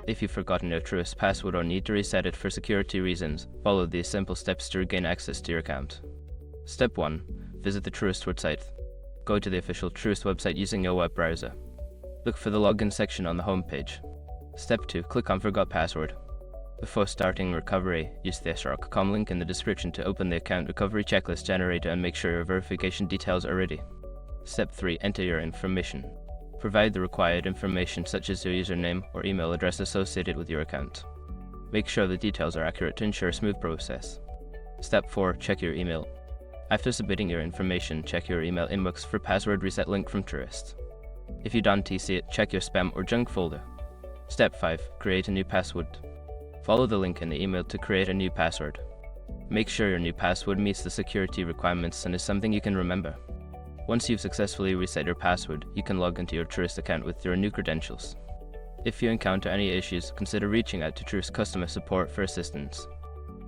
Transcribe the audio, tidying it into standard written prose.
If you've forgotten your Truist password or need to reset it for security reasons, follow these simple steps to regain access to your account. Step 1. Visit the Truist website. Go to the official Truist website using your web browser. Look for the login section on the home page. Step 2. Click on Forgot Password. Before starting recovery, use the src.com link in the description to open the account recovery checklist generator and make sure your verification details are ready. Step 3. Enter your information. Provide the required information such as your username or email address associated with your account. Make sure the details are accurate to ensure a smooth process. Step 4. Check your email. After submitting your information, check your email inbox for password reset link from Truist. If you don't see it, check your spam or junk folder. Step 5. Create a new password. Follow the link in the email to create a new password. Make sure your new password meets the security requirements and is something you can remember. Once you've successfully reset your password, you can log into your Truist account with your new credentials. If you encounter any issues, consider reaching out to Truist customer support for assistance.